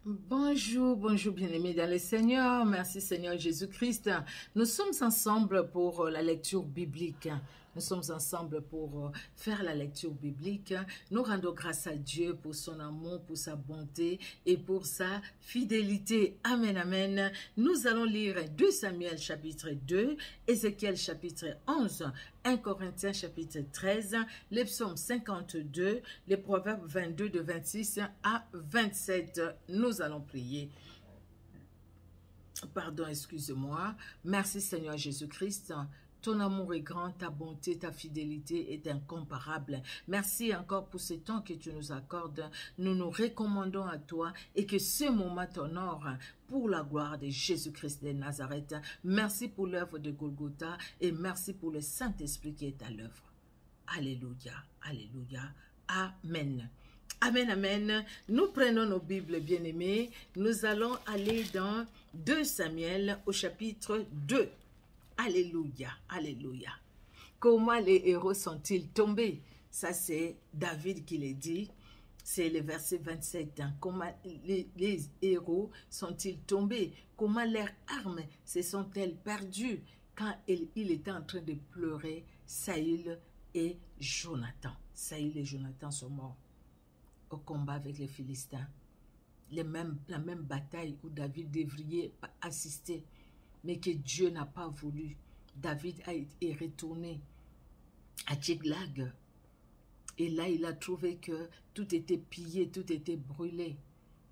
Bonjour, bonjour bien-aimés dans le Seigneur. Merci Seigneur Jésus-Christ. Nous sommes ensemble pour la lecture biblique. Nous sommes ensemble pour faire la lecture biblique. Nous rendons grâce à Dieu pour son amour, pour sa bonté et pour sa fidélité. Amen, amen. Nous allons lire 2 Samuel chapitre 2, Ézéchiel chapitre 11, 1 Corinthiens chapitre 13, les psaumes 52, les proverbes 22 de 26 à 27. Nous allons prier. Pardon, excuse-moi. Merci Seigneur Jésus-Christ. Ton amour est grand, ta bonté, ta fidélité est incomparable. Merci encore pour ce temps que tu nous accordes. Nous nous recommandons à toi et que ce moment t'honore pour la gloire de Jésus-Christ de Nazareth. Merci pour l'œuvre de Golgotha et merci pour le Saint-Esprit qui est à l'œuvre. Alléluia, alléluia, amen. Amen, amen. Nous prenons nos Bibles bien-aimées. Nous allons aller dans 2 Samuel au chapitre 2. Alléluia, alléluia. Comment les héros sont-ils tombés? Ça, c'est David qui l'a dit. C'est le verset 27. Comment les héros sont-ils tombés? Comment leurs armes se sont-elles perdues quand il était en train de pleurer Saül et Jonathan? Saül et Jonathan sont morts au combat avec les Philistins. La même bataille où David devrait assister, mais que Dieu n'a pas voulu. David est retourné à Tchiklag. Et là, il a trouvé que tout était pillé, tout était brûlé.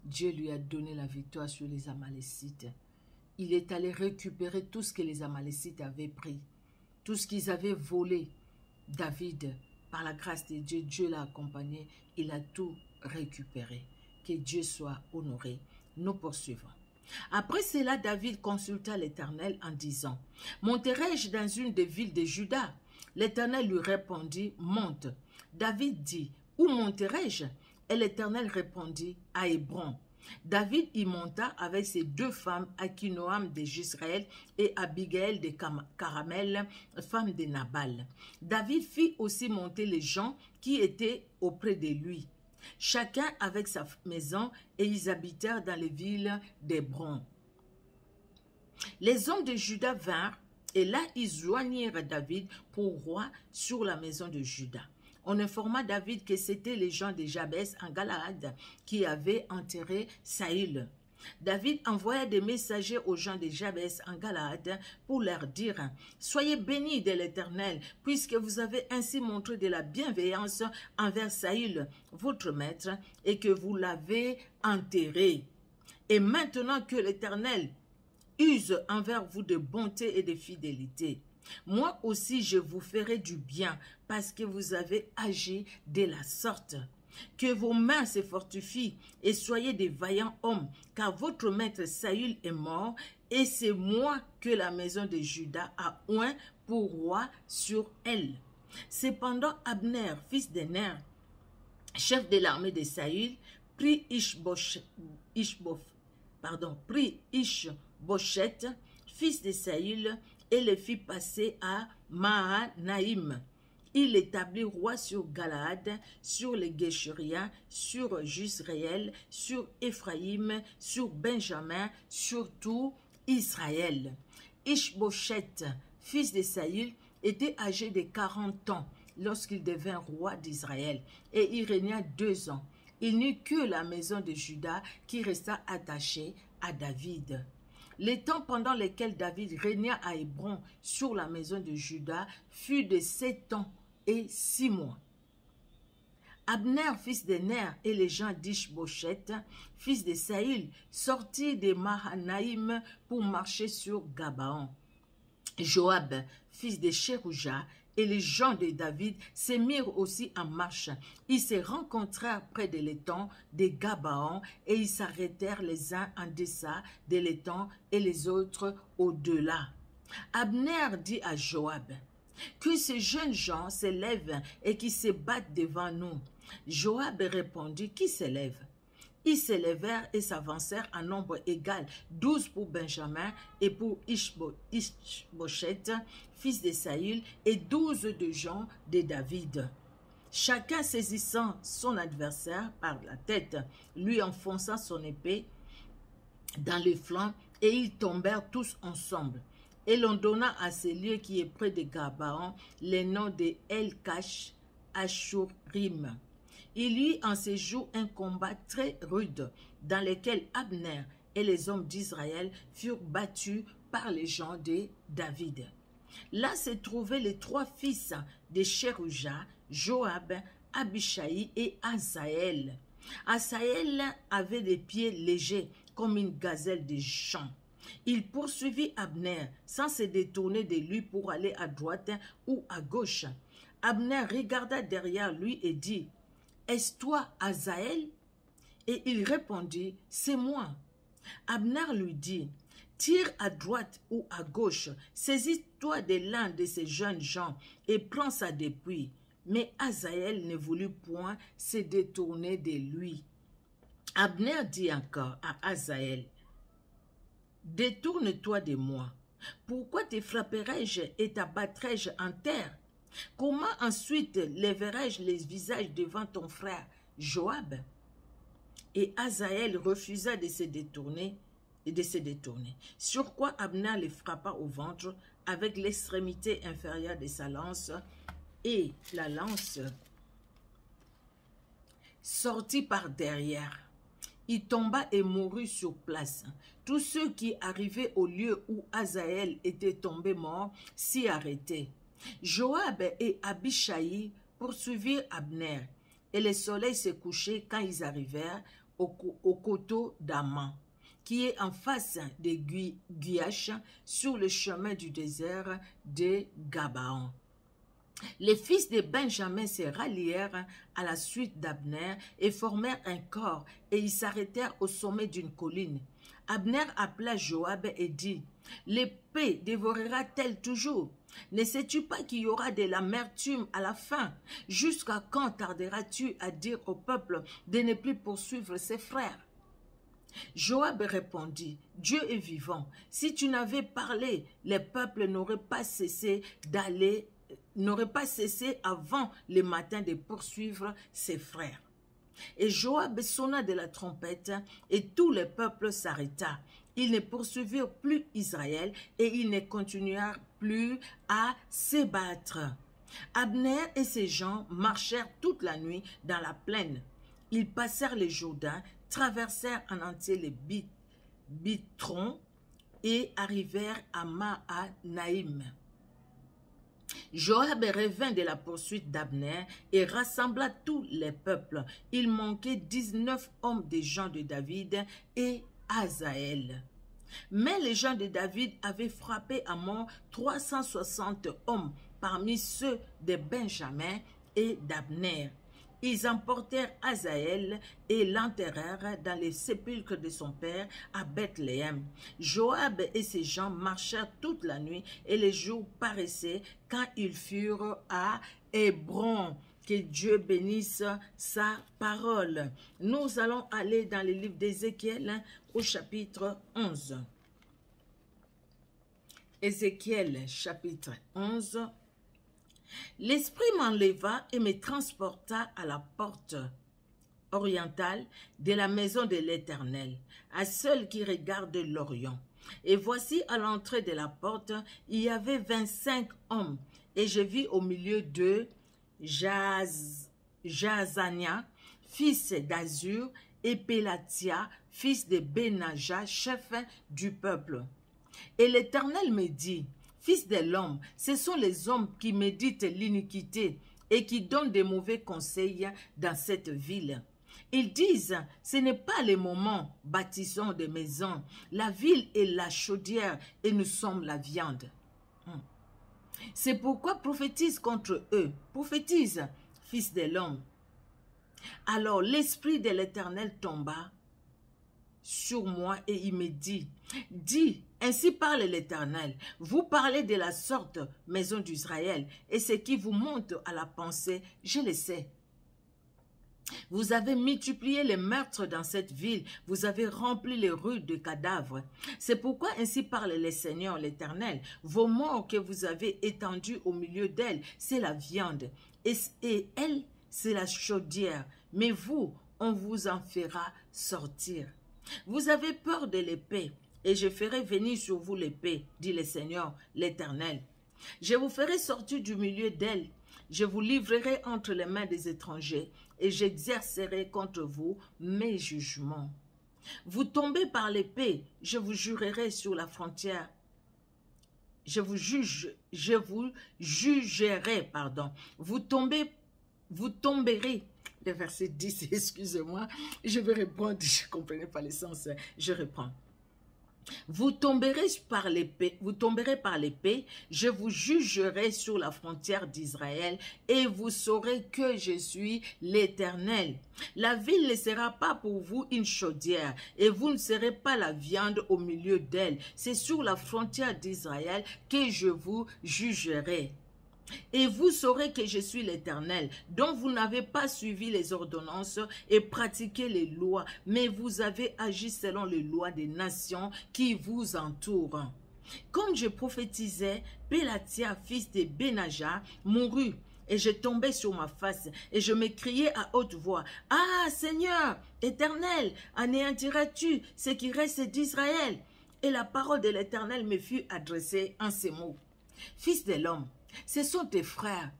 Dieu lui a donné la victoire sur les Amalécites. Il est allé récupérer tout ce que les Amalécites avaient pris, tout ce qu'ils avaient volé. David, par la grâce de Dieu, Dieu l'a accompagné, il a tout récupéré. Que Dieu soit honoré. Nous poursuivons. Après cela, David consulta l'Éternel en disant, « Monterai-je dans une des villes de Juda ?» L'Éternel lui répondit, « Monte. » David dit, « Où monterai-je » Et l'Éternel répondit, « À Hébron. » David y monta avec ses 2 femmes, Akinoam de Jisraël et Abigail de Caramel, femme de Nabal. David fit aussi monter les gens qui étaient auprès de lui, chacun avec sa maison, et ils habitèrent dans les villes d'Hébron. Les hommes de Juda vinrent, et là ils joignirent David pour roi sur la maison de Juda. On informa David que c'était les gens de Jabès en Galaad qui avaient enterré Saül. David envoya des messagers aux gens de Jabès en Galaad pour leur dire « Soyez bénis de l'Éternel, puisque vous avez ainsi montré de la bienveillance envers Saül, votre maître, et que vous l'avez enterré. Et maintenant que l'Éternel use envers vous de bonté et de fidélité, moi aussi je vous ferai du bien, parce que vous avez agi de la sorte. Que vos mains se fortifient et soyez des vaillants hommes, car votre maître Saül est mort, et c'est moi que la maison de Juda a oint pour roi sur elle. » Cependant Abner, fils de Ner, chef de l'armée de Saül, prit Ishbosheth, fils de Saül, et le fit passer à Mahanaïm. Il l'établit roi sur Galaad, sur les Guéchuriens, sur Jisraël, sur Éphraïm, sur Benjamin, sur tout Israël. Ishbosheth, fils de Saül, était âgé de 40 ans lorsqu'il devint roi d'Israël, et il régna 2 ans. Il n'eut que la maison de Juda qui resta attachée à David. Les temps pendant lesquels David régna à Hébron sur la maison de Juda fut de 7 ans et 6 mois. Abner, fils de Ner, et les gens d'Ishbosheth, fils de Saül, sortirent de Mahanaïm pour marcher sur Gabaon. Joab, fils de Cherouja, et les gens de David se mirent aussi en marche. Ils se rencontrèrent près de l'étang de Gabaon et ils s'arrêtèrent les uns en deçà de l'étang et les autres au-delà. Abner dit à Joab, « Que ces jeunes gens se lèvent et qui se battent devant nous. » Joab répondit, « Qui se lève ?» Ils se levèrent et s'avancèrent en nombre égal, 12 pour Benjamin et pour Ishbosheth, fils de Saül, et 12 de gens de David. Chacun saisissant son adversaire par la tête, lui enfonça son épée dans les flancs, et ils tombèrent tous ensemble. Et l'on donna à ce lieu qui est près de Gabaon les noms de El-Kash, Ashurim. Il y eut en ces jours un combat très rude, dans lequel Abner et les hommes d'Israël furent battus par les gens de David. Là se trouvaient les 3 fils de Cherouja, Joab, Abishai et Asaël. Asaël avait des pieds légers comme une gazelle des champs. Il poursuivit Abner sans se détourner de lui pour aller à droite ou à gauche. Abner regarda derrière lui et dit, « Est-ce toi, Asaël ?» Et il répondit, « C'est moi. » Abner lui dit, « Tire à droite ou à gauche, saisis-toi de l'un de ces jeunes gens et prends sa dépouille. » Mais Asaël ne voulut point se détourner de lui. Abner dit encore à Asaël, « Détourne-toi de moi. Pourquoi te frapperai-je et t'abattrai-je en terre? Comment ensuite lèverai-je les visages devant ton frère Joab? » Et Asaël refusa de se détourner Sur quoi Abner le frappa au ventre avec l'extrémité inférieure de sa lance, et la lance sortit par derrière. Il tomba et mourut sur place. Tous ceux qui arrivaient au lieu où Asaël était tombé mort s'y arrêtaient. Joab et Abishai poursuivirent Abner, et le soleil se couchait quand ils arrivèrent au coteau d'Amman, qui est en face de Guiach, sur le chemin du désert de Gabaon. Les fils de Benjamin se rallièrent à la suite d'Abner et formèrent un corps, et ils s'arrêtèrent au sommet d'une colline. Abner appela Joab et dit, « L'épée dévorera-t-elle toujours? Ne sais-tu pas qu'il y aura de l'amertume à la fin? Jusqu'à quand tarderas-tu à dire au peuple de ne plus poursuivre ses frères? » Joab répondit, « Dieu est vivant. Si tu n'avais parlé, les peuples n'auraient pas cessé avant le matin de poursuivre ses frères. » Et Joab sonna de la trompette, et tout le peuple s'arrêta. Ils ne poursuivirent plus Israël, et ils ne continuèrent plus à se battre. Abner et ses gens marchèrent toute la nuit dans la plaine. Ils passèrent le Jourdain, traversèrent en entier les Bitrons et arrivèrent à Mahanaïm. Joab revint de la poursuite d'Abner et rassembla tous les peuples. Il manquait 19 hommes des gens de David et Asaël. Mais les gens de David avaient frappé à mort 360 hommes parmi ceux de Benjamin et d'Abner. Ils emportèrent Asaël et l'enterrèrent dans les sépulcres de son père à Bethléem. Joab et ses gens marchèrent toute la nuit et les jours paraissaient quand ils furent à Hébron. Que Dieu bénisse sa parole. Nous allons aller dans le livre d'Ézéchiel au chapitre 11. Ézéchiel chapitre 11. L'Esprit m'enleva et me transporta à la porte orientale de la maison de l'Éternel, à celle qui regarde l'Orient. Et voici à l'entrée de la porte, il y avait 25 hommes, et je vis au milieu d'eux Jaazania, fils d'Azur, et Pélatia, fils de Benaja, chef du peuple. Et l'Éternel me dit, « Fils de l'homme, ce sont les hommes qui méditent l'iniquité et qui donnent des mauvais conseils dans cette ville. Ils disent, ce n'est pas le moment, bâtissons des maisons. La ville est la chaudière et nous sommes la viande. C'est pourquoi prophétise contre eux. Prophétise, fils de l'homme. » Alors l'esprit de l'Éternel tomba sur moi et il me dit, « Dis, ainsi parle l'Éternel, vous parlez de la sorte, maison d'Israël, et ce qui vous monte à la pensée, je le sais. Vous avez multiplié les meurtres dans cette ville, vous avez rempli les rues de cadavres. C'est pourquoi ainsi parle le Seigneur l'Éternel, vos morts que vous avez étendus au milieu d'elle, c'est la viande, et elle, c'est la chaudière, mais vous, on vous en fera sortir. Vous avez peur de l'épée, et je ferai venir sur vous l'épée, dit le Seigneur, l'Éternel. Je vous ferai sortir du milieu d'elle, je vous livrerai entre les mains des étrangers, et j'exercerai contre vous mes jugements. Vous tombez par l'épée, je vous jugerai sur la frontière. Je vous jugerai, pardon. Vous tomberez. Le verset 10, excusez-moi, je vais répondre, je ne comprenais pas le sens, je reprends. Vous tomberez par l'épée, je vous jugerai sur la frontière d'Israël et vous saurez que je suis l'Éternel. La ville ne sera pas pour vous une chaudière et vous ne serez pas la viande au milieu d'elle. C'est sur la frontière d'Israël que je vous jugerai. Et vous saurez que je suis l'Éternel, dont vous n'avez pas suivi les ordonnances et pratiqué les lois, mais vous avez agi selon les lois des nations qui vous entourent. Comme je prophétisais, Pélatia, fils de Benaja, mourut. Et je tombais sur ma face, et je m'écriai à haute voix, « Ah, Seigneur, Éternel, anéantiras-tu ce qui reste d'Israël ?» Et la parole de l'Éternel me fut adressée en ces mots. « Fils de l'homme, ce sont tes frères,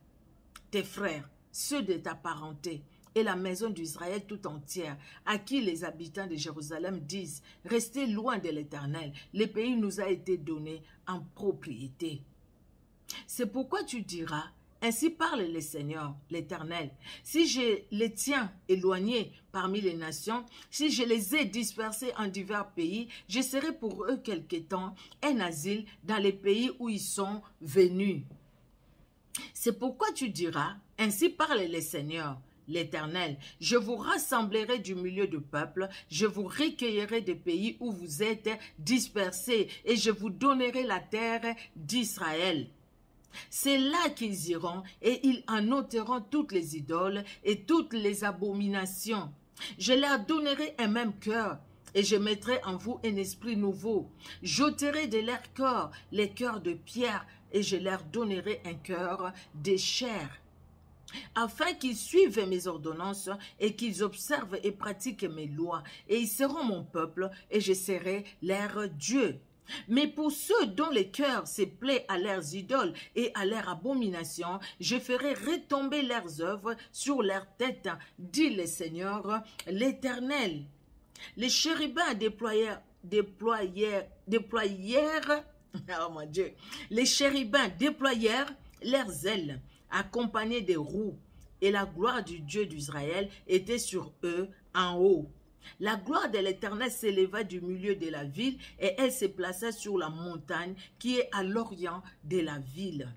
ceux de ta parenté, et la maison d'Israël tout entière, à qui les habitants de Jérusalem disent, « Restez loin de l'Éternel, le pays nous a été donné en propriété. » C'est pourquoi tu diras, « Ainsi parle le Seigneur, l'Éternel, si je les tiens éloignés parmi les nations, si je les ai dispersés en divers pays, je serai pour eux quelque temps un asile dans les pays où ils sont venus. » C'est pourquoi tu diras, ainsi parle le Seigneur, l'Éternel, je vous rassemblerai du milieu du peuple, je vous recueillerai des pays où vous êtes dispersés et je vous donnerai la terre d'Israël. C'est là qu'ils iront et ils en ôteront toutes les idoles et toutes les abominations. Je leur donnerai un même cœur et je mettrai en vous un esprit nouveau. J'ôterai de leur cœur les cœurs de pierre et je leur donnerai un cœur de chair, afin qu'ils suivent mes ordonnances et qu'ils observent et pratiquent mes lois. Et ils seront mon peuple et je serai leur Dieu. Mais pour ceux dont le cœur se plaît à leurs idoles et à leurs abominations, je ferai retomber leurs œuvres sur leurs têtes, dit le Seigneur, l'Éternel. Les chérubins oh mon Dieu, les chérubins déployèrent leurs ailes, accompagnés des roues, et la gloire du Dieu d'Israël était sur eux en haut. La gloire de l'Éternel s'éleva du milieu de la ville et elle se plaça sur la montagne qui est à l'orient de la ville.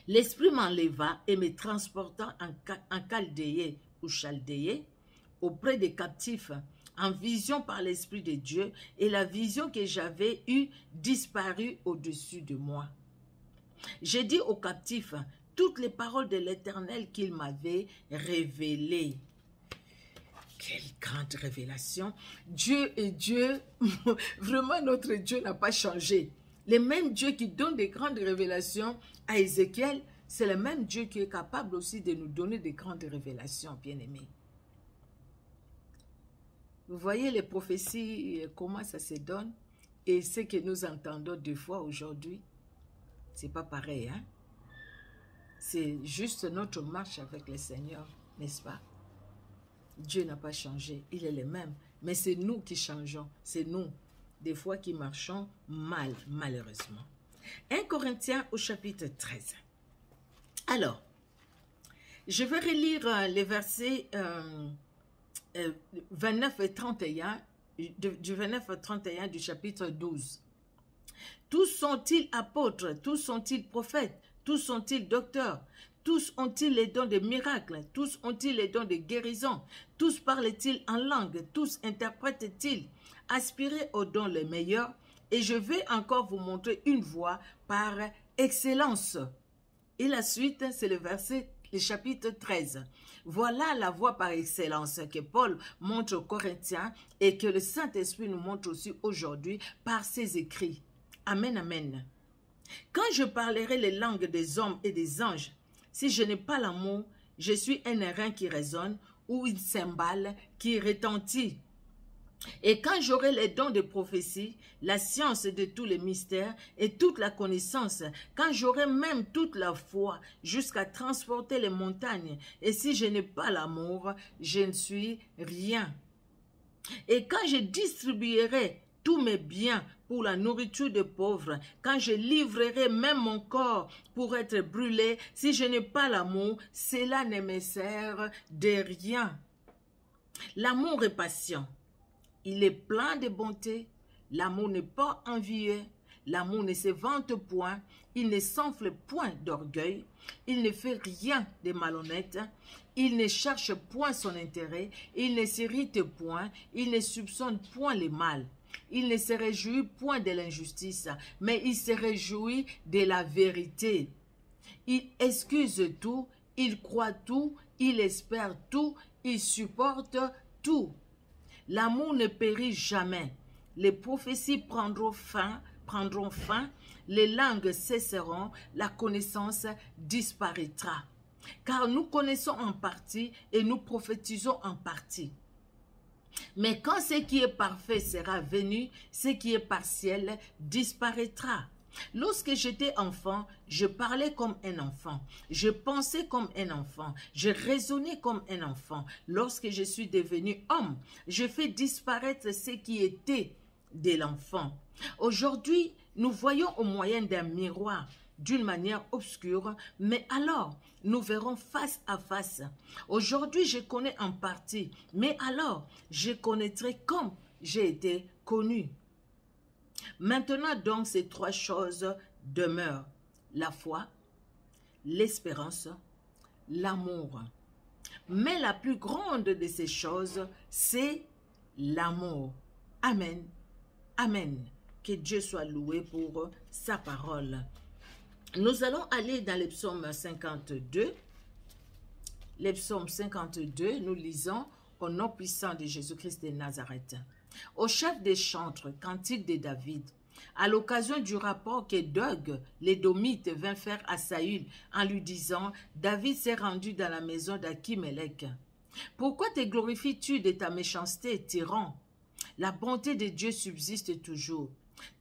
L'Esprit m'enleva et me transporta en Chaldéé ou Chaldéé auprès des captifs, en vision par l'Esprit de Dieu, et la vision que j'avais eue disparut au-dessus de moi. J'ai dit aux captifs toutes les paroles de l'Éternel qu'il m'avait révélées. Quelle grande révélation! Dieu est Dieu, vraiment notre Dieu n'a pas changé. Le même Dieu qui donne des grandes révélations à Ézéchiel, c'est le même Dieu qui est capable aussi de nous donner des grandes révélations, bien-aimés. Vous voyez les prophéties, comment ça se donne, et ce que nous entendons deux fois aujourd'hui, c'est pas pareil, hein? C'est juste notre marche avec le Seigneur, n'est-ce pas? Dieu n'a pas changé, il est le même, mais c'est nous qui changeons, c'est nous, des fois qui marchons mal, malheureusement. 1 Corinthiens au chapitre 13. Alors, je vais relire les versets 29 et 31, du 29 au 31 du chapitre 12. Tous sont-ils apôtres, tous sont-ils prophètes, tous sont-ils docteurs, tous ont-ils les dons de miracles, tous ont-ils les dons de guérison, tous parlent-ils en langue, tous interprètent-ils. Aspirez aux dons les meilleurs, et je vais encore vous montrer une voie par excellence. Et la suite, c'est le chapitre 13. Voilà la voie par excellence que Paul montre aux Corinthiens et que le Saint-Esprit nous montre aussi aujourd'hui par ses écrits. Amen, amen. Quand je parlerai les langues des hommes et des anges, si je n'ai pas l'amour, je suis un airain qui résonne ou une cymbale qui retentit. Et quand j'aurai les dons de prophétie, la science de tous les mystères et toute la connaissance, quand j'aurai même toute la foi jusqu'à transporter les montagnes, et si je n'ai pas l'amour, je ne suis rien. Et quand je distribuerai tous mes biens pour la nourriture des pauvres, quand je livrerai même mon corps pour être brûlé, si je n'ai pas l'amour, cela ne me sert de rien. L'amour est patient. Il est plein de bonté. L'amour n'est pas envieux. L'amour ne se vante point. Il ne s'enfle point d'orgueil. Il ne fait rien de malhonnête. Il ne cherche point son intérêt. Il ne s'irrite point. Il ne soupçonne point le mal. Il ne se réjouit point de l'injustice, mais il se réjouit de la vérité. Il excuse tout. Il croit tout. Il espère tout. Il supporte tout. L'amour ne périt jamais. Les prophéties prendront fin, les langues cesseront, la connaissance disparaîtra. Car nous connaissons en partie et nous prophétisons en partie. Mais quand ce qui est parfait sera venu, ce qui est partiel disparaîtra. Lorsque j'étais enfant, je parlais comme un enfant, je pensais comme un enfant, je raisonnais comme un enfant. Lorsque je suis devenu homme, je fais disparaître ce qui était de l'enfant. Aujourd'hui, nous voyons au moyen d'un miroir, d'une manière obscure, mais alors nous verrons face à face. Aujourd'hui, je connais en partie, mais alors je connaîtrai comme j'ai été connu. Maintenant donc, ces trois choses demeurent: la foi, l'espérance, l'amour. Mais la plus grande de ces choses, c'est l'amour. Amen. Amen. Que Dieu soit loué pour sa parole. Nous allons aller dans le psaume 52. Le psaume 52, nous lisons au nom puissant de Jésus-Christ de Nazareth. Au chef des chantres, cantique de David, à l'occasion du rapport que Doeg, l'Édomite, vint faire à Saül en lui disant « David s'est rendu dans la maison d'Akhimelech. Pourquoi te glorifies-tu de ta méchanceté, tyran? La bonté de Dieu subsiste toujours.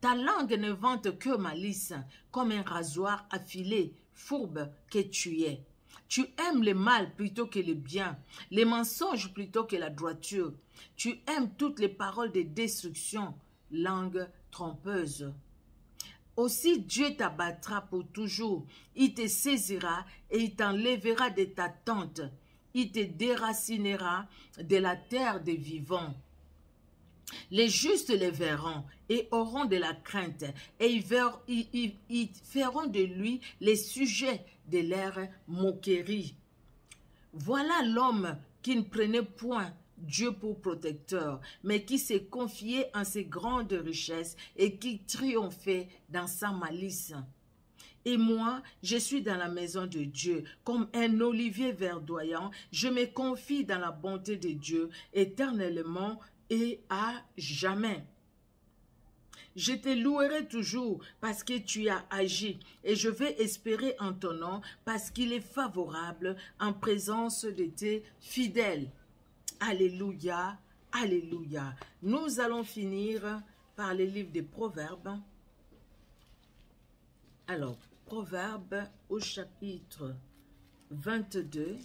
Ta langue ne vante que malice, comme un rasoir affilé, fourbe que tu es. Tu aimes le mal plutôt que le bien, les mensonges plutôt que la droiture. Tu aimes toutes les paroles de destruction, langue trompeuse. Aussi Dieu t'abattra pour toujours, il te saisira et il t'enlèvera de ta tente, il te déracinera de la terre des vivants. Les justes les verront et auront de la crainte, et ils feront de lui les sujets de leur moquerie. Voilà l'homme qui ne prenait point Dieu pour protecteur, mais qui s'est confié en ses grandes richesses et qui triomphait dans sa malice. Et moi, je suis dans la maison de Dieu, comme un olivier verdoyant, je me confie dans la bonté de Dieu éternellement et à jamais. Je te louerai toujours parce que tu as agi et je vais espérer en ton nom parce qu'il est favorable en présence de tes fidèles. Alléluia, alléluia. Nous allons finir par le livre des Proverbes. Alors, Proverbes au chapitre 22.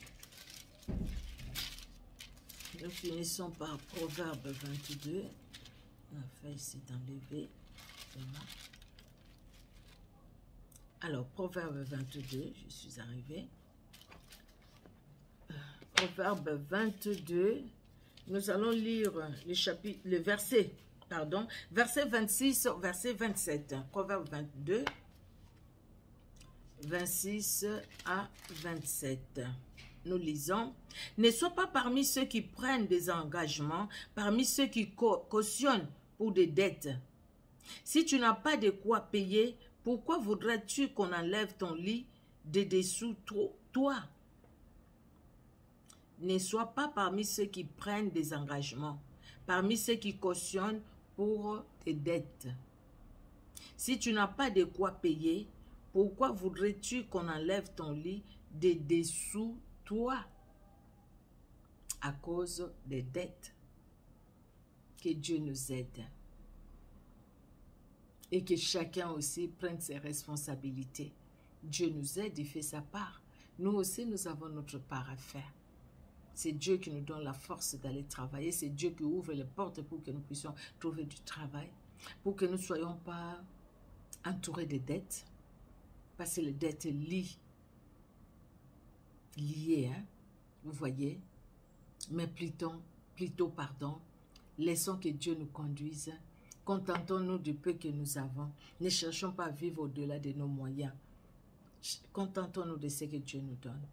Nous finissons par Proverbe 22. La feuille s'est enlevée. Alors, Proverbe 22, je suis arrivée. Proverbe 22, nous allons lire le verset 26 au verset 27. Proverbe 22, 26 à 27. Nous lisons, « Ne sois pas parmi ceux qui prennent des engagements, parmi ceux qui cautionnent pour des dettes. Si tu n'as pas de quoi payer, pourquoi voudrais-tu qu'on enlève ton lit de dessous toi? Ne sois pas parmi ceux qui prennent des engagements, parmi ceux qui cautionnent pour des dettes. Si tu n'as pas de quoi payer, pourquoi voudrais-tu qu'on enlève ton lit de dessous toi? À cause des dettes. Que Dieu nous aide. Et que chacun aussi prenne ses responsabilités. Dieu nous aide, il fait sa part. Nous aussi, nous avons notre part à faire. C'est Dieu qui nous donne la force d'aller travailler. C'est Dieu qui ouvre les portes pour que nous puissions trouver du travail. Pour que nous ne soyons pas entourés de dettes. Parce que les dettes liées, hein, vous voyez. Mais plutôt, laissons que Dieu nous conduise. Contentons-nous du peu que nous avons. Ne cherchons pas à vivre au-delà de nos moyens. Contentons-nous de ce que Dieu nous donne.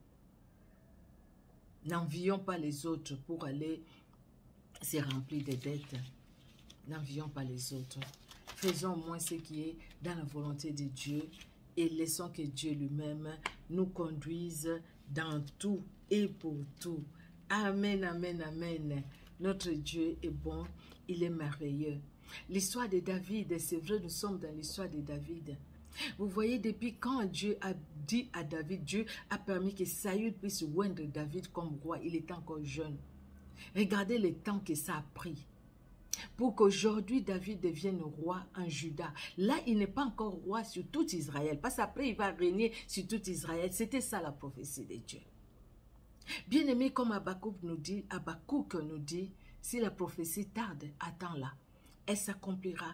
N'envions pas les autres pour aller se remplir de dettes. N'envions pas les autres. Faisons au moins ce qui est dans la volonté de Dieu et laissons que Dieu lui-même nous conduise dans tout et pour tout. Amen, amen, amen. Notre Dieu est bon, il est merveilleux. L'histoire de David, c'est vrai, nous sommes dans l'histoire de David. Vous voyez, depuis quand Dieu a dit à David, Dieu a permis que Saül puisse oindre David comme roi, il était encore jeune. Regardez le temps que ça a pris pour qu'aujourd'hui David devienne roi en Juda. Là, il n'est pas encore roi sur tout Israël, parce qu'après il va régner sur tout Israël. C'était ça la prophétie de Dieu. Bien aimé, comme Habakkuk nous dit, si la prophétie tarde, attends-la. Elle s'accomplira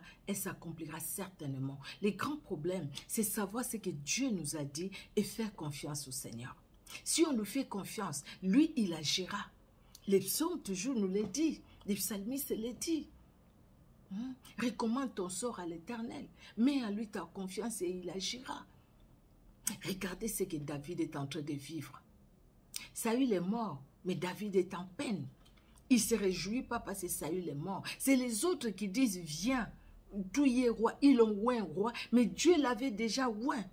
certainement. Les grands problèmes, c'est savoir ce que Dieu nous a dit et faire confiance au Seigneur. Si on lui fait confiance, lui, il agira. Les psaumes toujours nous le disent, les psalmistes le disent. Recommande ton sort à l'Éternel, mets en lui ta confiance et il agira. Regardez ce que David est en train de vivre. Saül est mort, mais David est en peine. Il ne se réjouit pas parce que Saül est mort. C'est les autres qui disent, viens, tu y es roi. Ils l'ont oint roi, mais Dieu l'avait déjà oint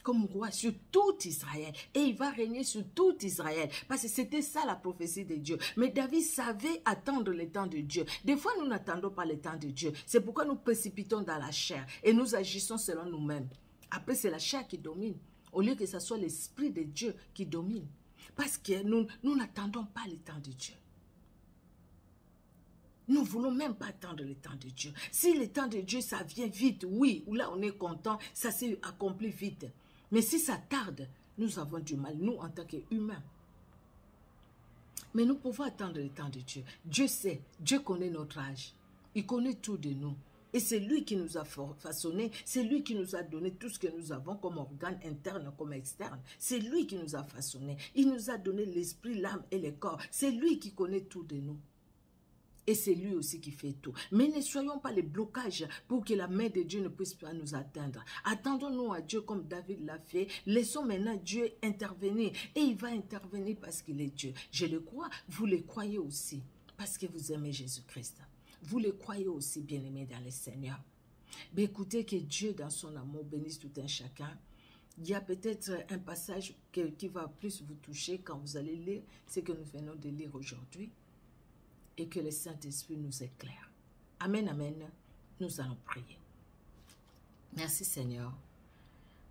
comme roi sur tout Israël. Et il va régner sur tout Israël. Parce que c'était ça la prophétie de Dieu. Mais David savait attendre le temps de Dieu. Des fois, nous n'attendons pas le temps de Dieu. C'est pourquoi nous précipitons dans la chair. Et nous agissons selon nous-mêmes. Après, c'est la chair qui domine. Au lieu que ce soit l'Esprit de Dieu qui domine. Parce que nous n'attendons pas le temps de Dieu. Nous ne voulons même pas attendre le temps de Dieu. Si le temps de Dieu, ça vient vite, oui, là on est content, ça s'est accompli vite. Mais si ça tarde, nous avons du mal, nous en tant qu'humains. Mais nous pouvons attendre le temps de Dieu. Dieu sait, Dieu connaît notre âge. Il connaît tout de nous. Et c'est lui qui nous a façonné, c'est lui qui nous a donné tout ce que nous avons comme organes internes, comme externes. C'est lui qui nous a façonné. Il nous a donné l'esprit, l'âme et le corps. C'est lui qui connaît tout de nous. Et c'est lui aussi qui fait tout. Mais ne soyons pas les blocages pour que la main de Dieu ne puisse pas nous atteindre. Attendons-nous à Dieu comme David l'a fait. Laissons maintenant Dieu intervenir. Et il va intervenir parce qu'il est Dieu. Je le crois, vous le croyez aussi. Parce que vous aimez Jésus-Christ. Vous le croyez aussi, bien-aimés dans le Seigneur. Mais écoutez que Dieu, dans son amour, bénisse tout un chacun. Il y a peut-être un passage qui va plus vous toucher quand vous allez lire ce que nous venons de lire aujourd'hui. Et que le Saint-Esprit nous éclaire. Amen, amen. Nous allons prier. Merci Seigneur.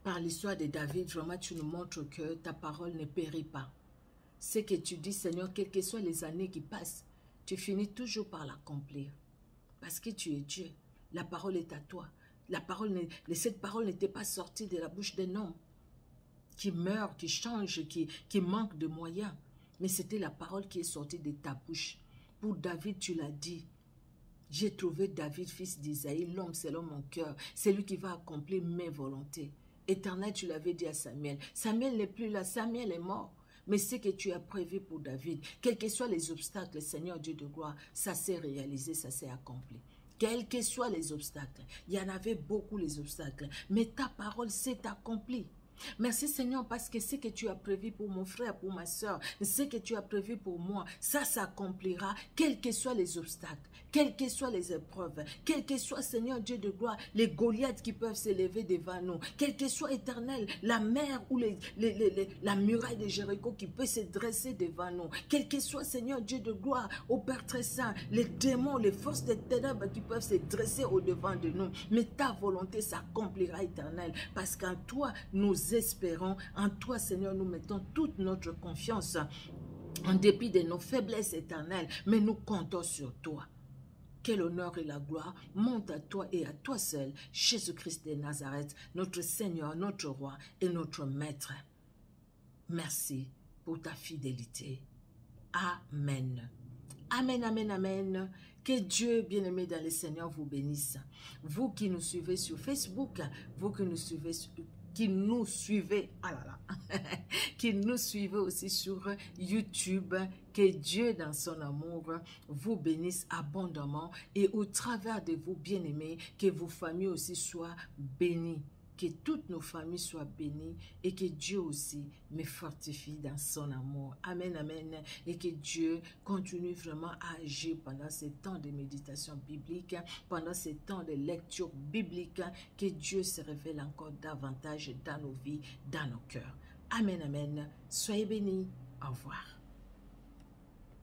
Par l'histoire de David, vraiment tu nous montres que ta parole ne périt pas. Ce que tu dis Seigneur, quelles que soient les années qui passent, tu finis toujours par l'accomplir. Parce que tu es Dieu. La parole est à toi. Cette parole n'était pas sortie de la bouche d'un homme qui meurt, qui change, qui manque de moyens. Mais c'était la parole qui est sortie de ta bouche. Pour David, tu l'as dit. J'ai trouvé David, fils d'Isaïe, l'homme selon mon cœur. C'est lui qui va accomplir mes volontés. Éternel, tu l'avais dit à Samuel. Samuel n'est plus là, Samuel est mort. Mais ce que tu as prévu pour David, quels que soient les obstacles, Seigneur Dieu de gloire, ça s'est réalisé, ça s'est accompli. Quels que soient les obstacles, il y en avait beaucoup les obstacles, mais ta parole s'est accomplie. Merci Seigneur parce que ce que tu as prévu pour mon frère, pour ma soeur, ce que tu as prévu pour moi, ça s'accomplira, quels que soient les obstacles, quelles que soient les épreuves, quels que soient Seigneur Dieu de gloire, les Goliaths qui peuvent s'élever devant nous, quel que soit éternel, la mer ou la muraille de Jéricho qui peut se dresser devant nous, quel que soit Seigneur Dieu de gloire, au Père très saint, les démons, les forces des ténèbres qui peuvent se dresser au devant de nous, mais ta volonté s'accomplira éternel, parce qu'en toi nous espérons, en toi Seigneur nous mettons toute notre confiance en dépit de nos faiblesses éternelles, mais nous comptons sur toi. que l'honneur et la gloire montent à toi et à toi seul, Jésus-Christ de Nazareth, notre Seigneur, notre Roi et notre Maître. Merci pour ta fidélité. Amen. Amen, amen, amen. Que Dieu, bien-aimé dans le Seigneur, vous bénisse. Vous qui nous suivez sur Facebook, vous qui nous suivez, ah là là, qui nous suivez aussi sur YouTube, que Dieu dans son amour vous bénisse abondamment et au travers de vous, bien-aimés, que vos familles aussi soient bénies. Que toutes nos familles soient bénies et que Dieu aussi me fortifie dans son amour. Amen, amen. Et que Dieu continue vraiment à agir pendant ces temps de méditation biblique, pendant ces temps de lecture biblique, que Dieu se révèle encore davantage dans nos vies, dans nos cœurs. Amen, amen. Soyez bénis. Au revoir.